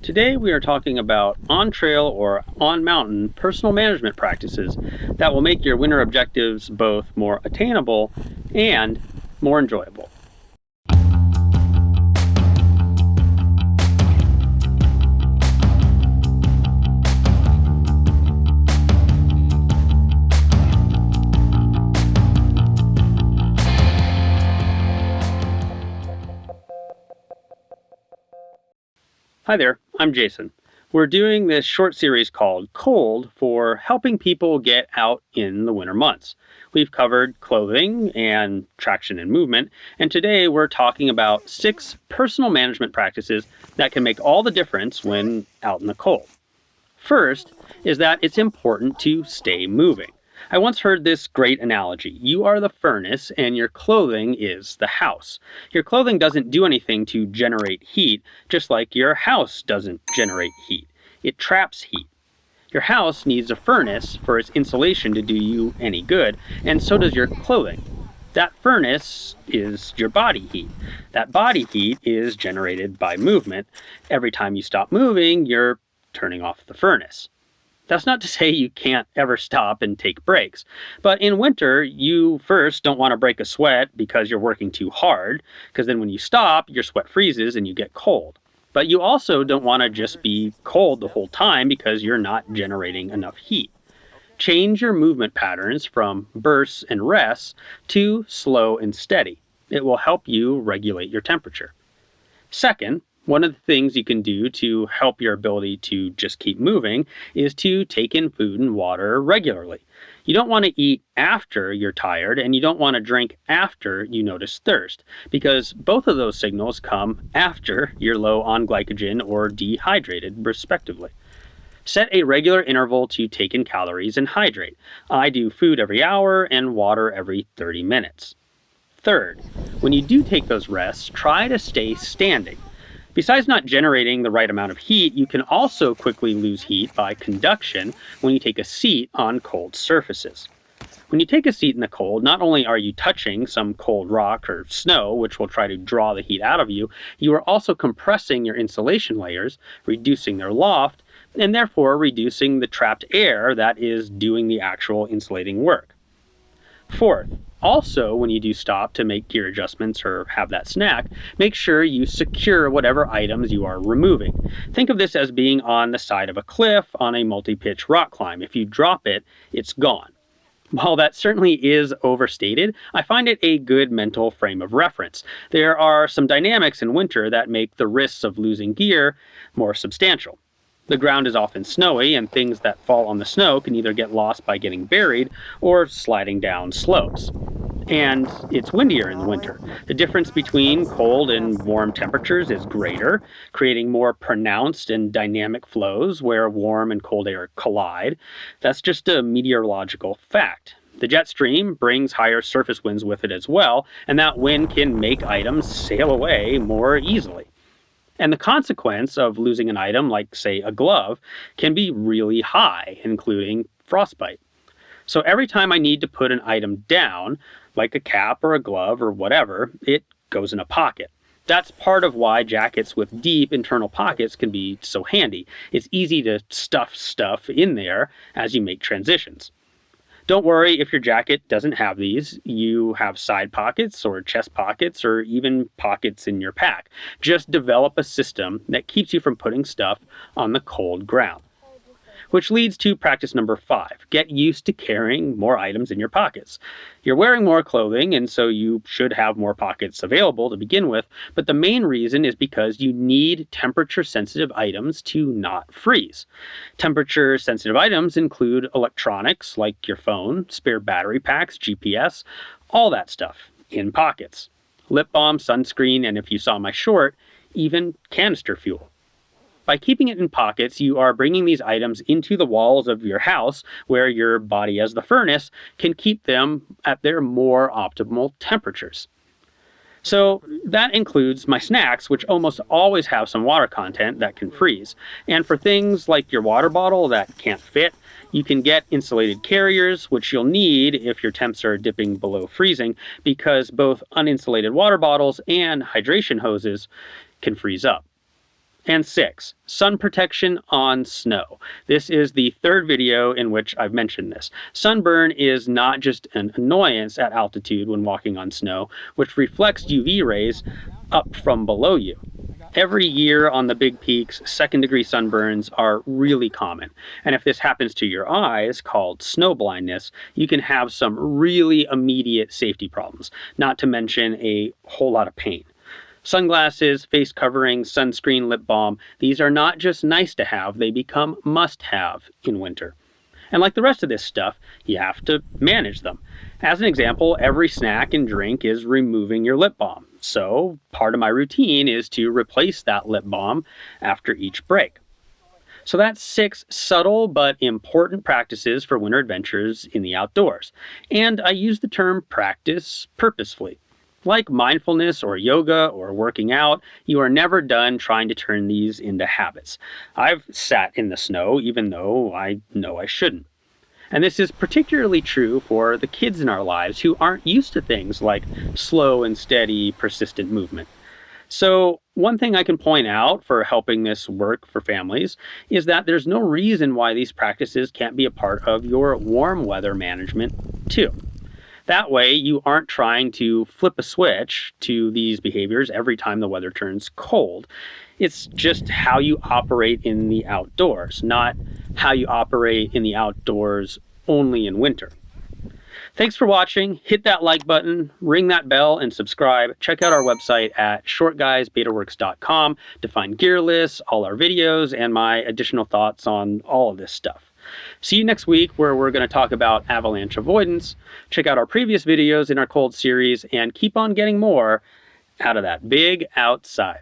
Today we are talking about on-trail or on-mountain personal management practices that will make your winter objectives both more attainable and more enjoyable. Hi there, I'm Jason. We're doing this short series called Cold for helping people get out in the winter months. We've covered clothing and traction and movement, and today we're talking about 6 personal management practices that can make all the difference when out in the cold. First is that it's important to stay moving. I once heard this great analogy. You are the furnace and your clothing is the house. Your clothing doesn't do anything to generate heat, just like your house doesn't generate heat. It traps heat. Your house needs a furnace for its insulation to do you any good, and so does your clothing. That furnace is your body heat. That body heat is generated by movement. Every time you stop moving, you're turning off the furnace. That's not to say you can't ever stop and take breaks. But in winter, you first don't want to break a sweat because you're working too hard, because then when you stop, your sweat freezes and you get cold. But you also don't want to just be cold the whole time because you're not generating enough heat. Change your movement patterns from bursts and rests to slow and steady. It will help you regulate your temperature. Second, one of the things you can do to help your ability to just keep moving is to take in food and water regularly. You don't want to eat after you're tired, and you don't want to drink after you notice thirst, because both of those signals come after you're low on glycogen or dehydrated, respectively. Set a regular interval to take in calories and hydrate. I do food every hour and water every 30 minutes. Third, when you do take those rests, try to stay standing. Besides not generating the right amount of heat, you can also quickly lose heat by conduction when you take a seat on cold surfaces. When you take a seat in the cold, not only are you touching some cold rock or snow, which will try to draw the heat out of you, you are also compressing your insulation layers, reducing their loft, and therefore reducing the trapped air that is doing the actual insulating work. Fourth, also, when you do stop to make gear adjustments or have that snack, make sure you secure whatever items you are removing. Think of this as being on the side of a cliff on a multi-pitch rock climb. If you drop it, it's gone. While that certainly is overstated, I find it a good mental frame of reference. There are some dynamics in winter that make the risks of losing gear more substantial. The ground is often snowy, and things that fall on the snow can either get lost by getting buried or sliding down slopes. And it's windier in the winter. The difference between cold and warm temperatures is greater, creating more pronounced and dynamic flows where warm and cold air collide. That's just a meteorological fact. The jet stream brings higher surface winds with it as well, and that wind can make items sail away more easily. And the consequence of losing an item, like, say, a glove, can be really high, including frostbite. So every time I need to put an item down, like a cap or a glove or whatever, it goes in a pocket. That's part of why jackets with deep internal pockets can be so handy. It's easy to stuff stuff in there as you make transitions. Don't worry if your jacket doesn't have these. You have side pockets or chest pockets or even pockets in your pack. Just develop a system that keeps you from putting stuff on the cold ground. Which leads to practice number 5. Get used to carrying more items in your pockets. You're wearing more clothing, and so you should have more pockets available to begin with, but the main reason is because you need temperature-sensitive items to not freeze. Temperature-sensitive items include electronics like your phone, spare battery packs, GPS, all that stuff in pockets. Lip balm, sunscreen, and if you saw my short, even canister fuel. By keeping it in pockets, you are bringing these items into the walls of your house where your body as the furnace can keep them at their more optimal temperatures. So that includes my snacks, which almost always have some water content that can freeze. And for things like your water bottle that can't fit, you can get insulated carriers, which you'll need if your temps are dipping below freezing, because both uninsulated water bottles and hydration hoses can freeze up. And 6, sun protection on snow. This is the third video in which I've mentioned this. Sunburn is not just an annoyance at altitude when walking on snow, which reflects UV rays up from below you. Every year on the big peaks, second-degree sunburns are really common. And if this happens to your eyes, called snow blindness, you can have some really immediate safety problems, not to mention a whole lot of pain. Sunglasses, face covering, sunscreen, lip balm, these are not just nice to have, they become must-have in winter. And like the rest of this stuff, you have to manage them. As an example, every snack and drink is removing your lip balm. So part of my routine is to replace that lip balm after each break. So that's 6 subtle but important practices for winter adventures in the outdoors. And I use the term practice purposefully. Like mindfulness or yoga or working out, you are never done trying to turn these into habits. I've sat in the snow even though I know I shouldn't. And this is particularly true for the kids in our lives who aren't used to things like slow and steady, persistent movement. So one thing I can point out for helping this work for families is that there's no reason why these practices can't be a part of your warm weather management too. That way, you aren't trying to flip a switch to these behaviors every time the weather turns cold. It's just how you operate in the outdoors, not how you operate in the outdoors only in winter. Thanks for watching. Hit that like button, ring that bell, and subscribe. Check out our website at shortguysbetaworks.com to find gear lists, all our videos, and my additional thoughts on all of this stuff. See you next week where we're going to talk about avalanche avoidance. Check out our previous videos in our cold series and keep on getting more out of that big outside.